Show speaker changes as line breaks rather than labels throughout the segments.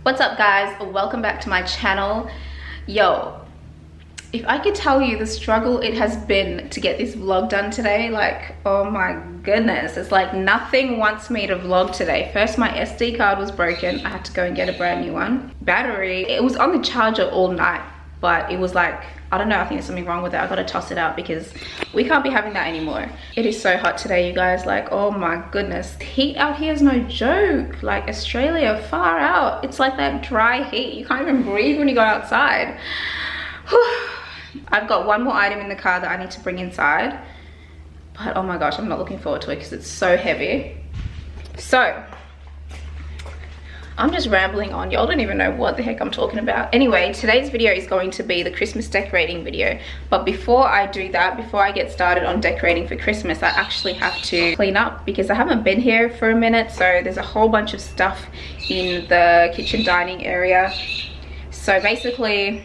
What's up guys, welcome back to my channel. Yo, if I could tell you the struggle it has been to get this vlog done today, like, oh my goodness, it's like nothing wants me to vlog today. First, my SD card was broken. I had to go and get a brand new one. Battery, it was on the charger all night, but it was like, I don't know, I think there's something wrong with it. I gotta toss it out because we can't be having that anymore. It is so hot today, you guys. Like, oh my goodness. The heat out here is no joke. Like, Australia, far out. It's like that dry heat. You can't even breathe when you go outside. I've got one more item in the car that I need to bring inside. But oh my gosh, I'm not looking forward to it because it's so heavy. So, I'm just rambling on. Y'all don't even know what the heck I'm talking about. Anyway, today's video is going to be the Christmas decorating video. But before I do that, before I get started on decorating for Christmas, I actually have to clean up because I haven't been here for a minute. So there's a whole bunch of stuff in the kitchen dining area. So basically,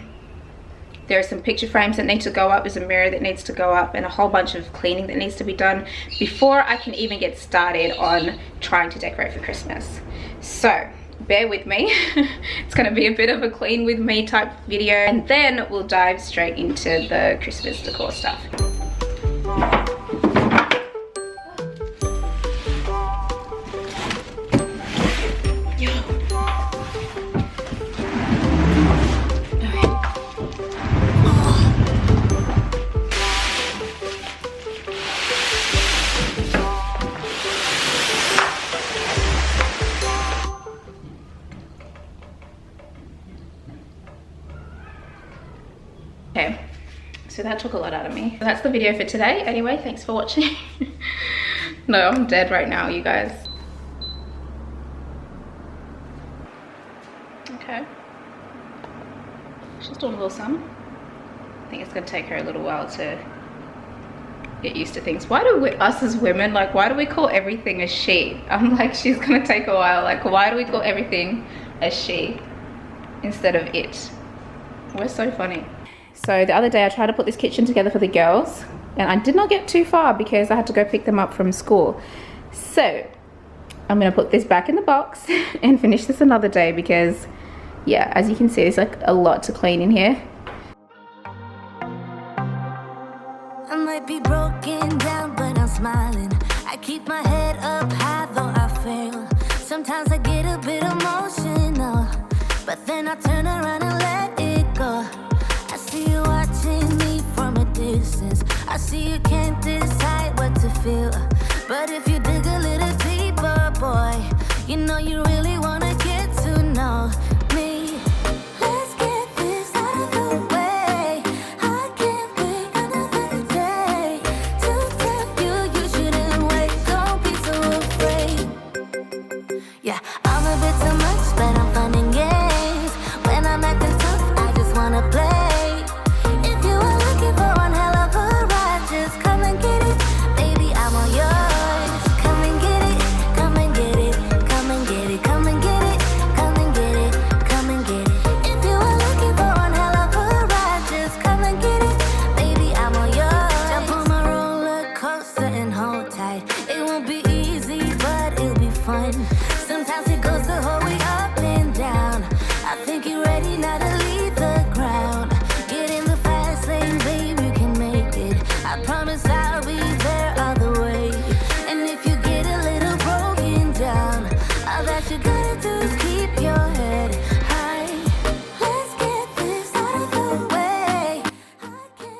there are some picture frames that need to go up, there's a mirror that needs to go up, and a whole bunch of cleaning that needs to be done before I can even get started on trying to decorate for Christmas. So bear with me. It's gonna be a bit of a clean with me type video, and then we'll dive straight into the Christmas decor stuff. Okay, so that took a lot out of me. That's the video for today. Anyway, thanks for watching. No, I'm dead right now, you guys. Okay. She's doing a little something. I think it's gonna take her a little while to get used to things. Why do us as women, like, why do we call everything a she? I'm like, she's gonna take a while. Like, why do we call everything a she instead of it? We're so funny. So the other day I tried to put this kitchen together for the girls and I did not get too far because I had to go pick them up from school. So I'm gonna put this back in the box and finish this another day because, yeah, as you can see, there's like a lot to clean in here.
I might be broken down, but I'm smiling. I keep my head up high, though I fail. Sometimes I get a bit emotional, but then I turn around and let it go. I see you watching me from a distance. I see you can't decide what to feel. But if you dig a little deeper, boy, you know you really wanna get to know me. Let's get this out of the way. I can't wait another day to tell you you shouldn't wait. Don't be so afraid. Yeah, I'm a bit too much, but I'm fun and games. When I'm acting tough, I just wanna play.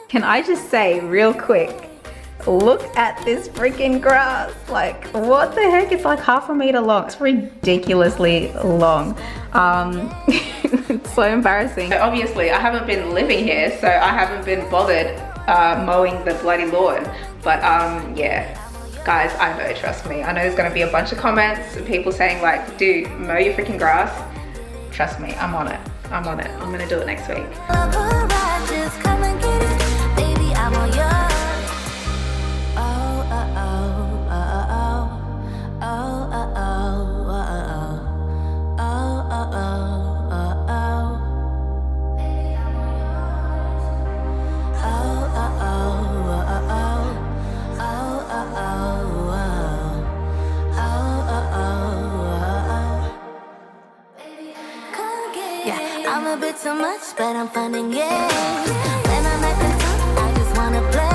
Can I just say real quick, look at this freaking grass. Like, what the heck? It's like 1/2 meter long. It's ridiculously long. It's so embarrassing. So obviously, I haven't been living here, so I haven't been bothered mowing the bloody lawn. But yeah, guys, I know, trust me. I know there's gonna be a bunch of comments and people saying like, dude, mow your freaking grass. Trust me, I'm on it. I'm on it. I'm gonna do it next week. I'm all yours. Oh, oh, oh, oh, oh, oh, oh, oh, oh, oh, oh, oh. Baby, I'm all yours. Oh, oh, oh, oh, oh, oh, oh, oh, oh, oh, oh, oh.
I'm a bit too much, but I'm fun and games. When I'm acting tough, I just wanna play.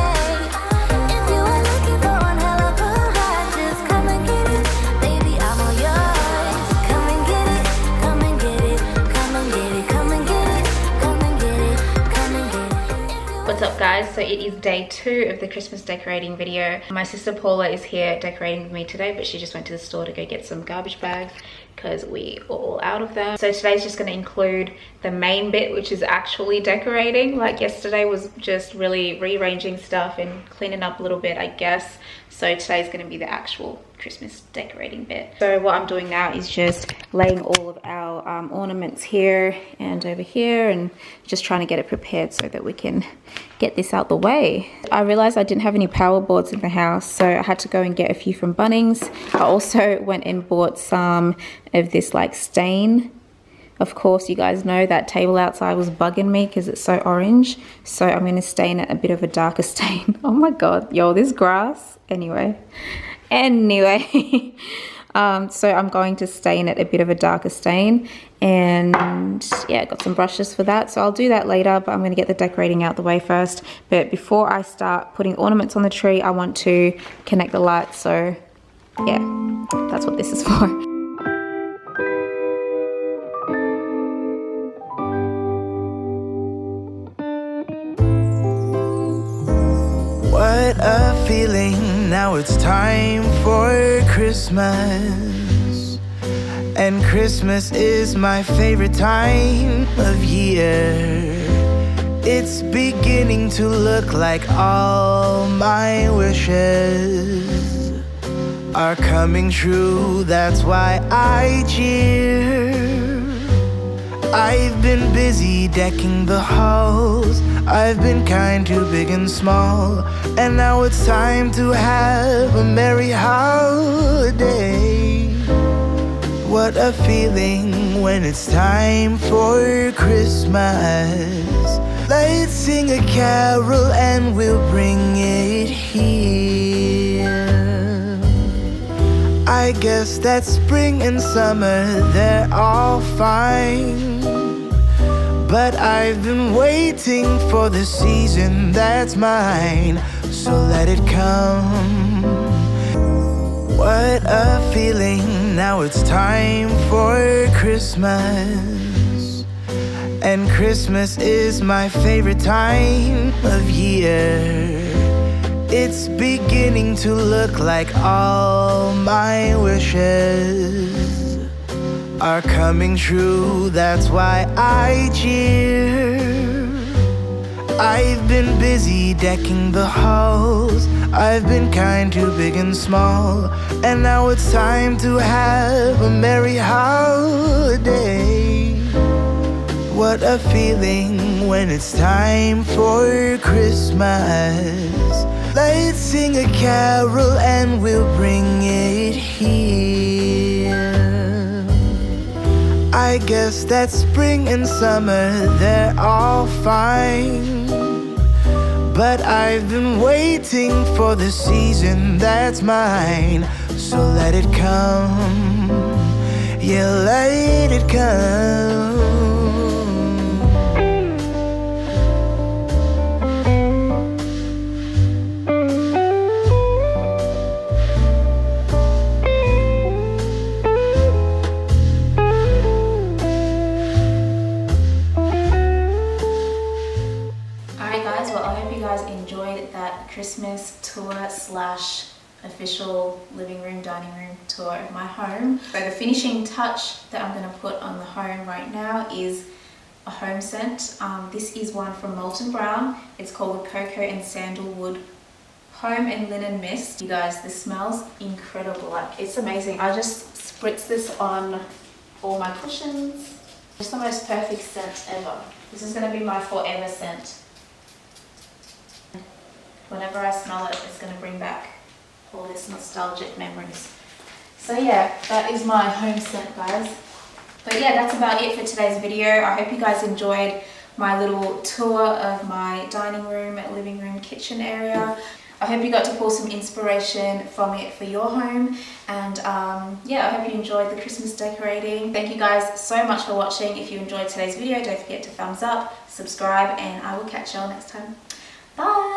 If you are looking for one hell of a ride, just come and get it. Baby, I'm all yours. Come and get it, come and get it, come and get it, come and get it, come and get it, come and get it.
What's up guys? So it is day 2 of the Christmas decorating video. My sister Paula is here decorating with me today, but she just went to the store to go get some garbage bags because we are all out of them. So today's just going to include the main bit, which is actually decorating. Like yesterday was just really rearranging stuff and cleaning up a little bit, I guess. So today's going to be the actual Christmas decorating bit. So what I'm doing now is just laying all of our ornaments here and over here and just trying to get it prepared so that we can get this out the way. I realized I didn't have any power boards in the house, so I had to go and get a few from Bunnings. I also went and bought some of this like stain. Of course, you guys know that table outside was bugging me because it's so orange. So I'm going to stain it a bit of a darker stain. Oh my god, yo, this grass. Anyway. So I'm going to stain it a bit of a darker stain, and yeah, got some brushes for that, so I'll do that later, but I'm going to get the decorating out the way first. But before I start putting ornaments on the tree, I want to connect the lights, so yeah, that's what this is for.
What a feeling, now it's time for Christmas. And Christmas is my favorite time of year. It's beginning to look like all my wishes are coming true, that's why I cheer. I've been busy decking the halls, I've been kind to big and small, and now it's time to have a merry holiday. What a feeling when it's time for Christmas. Let's sing a carol and we'll bring it here. I guess that spring and summer, they're all fine, but I've been waiting for the season that's mine, so let it come. What a feeling, now it's time for Christmas. And Christmas is my favorite time of year. It's beginning to look like all my wishes are coming true, that's why I cheer. I've been busy decking the halls, I've been kind to big and small, and now it's time to have a merry holiday. What a feeling when it's time for Christmas. Let's sing a carol and we'll bring it here. I guess that spring and summer, they're all fine, but I've been waiting for the season that's mine, so let it come. Yeah, let it come.
Christmas tour slash official living room, dining room tour of my home. So the finishing touch that I'm going to put on the home right now is a home scent. This is one from Molton Brown. It's called the Cocoa and Sandalwood Home and Linen Mist. You guys, this smells incredible. Like, it's amazing. I just spritz this on all my cushions. It's the most perfect scent ever. This is going to be my forever scent. Whenever I smell it, it's going to bring back all these nostalgic memories. So yeah, that is my home scent, guys. But yeah, that's about it for today's video. I hope you guys enjoyed my little tour of my dining room, living room, kitchen area. I hope you got to pull some inspiration from it for your home, and yeah, I hope you enjoyed the Christmas decorating. Thank you guys so much for watching. If you enjoyed today's video, don't forget to thumbs up, subscribe, and I will catch y'all next time. Bye!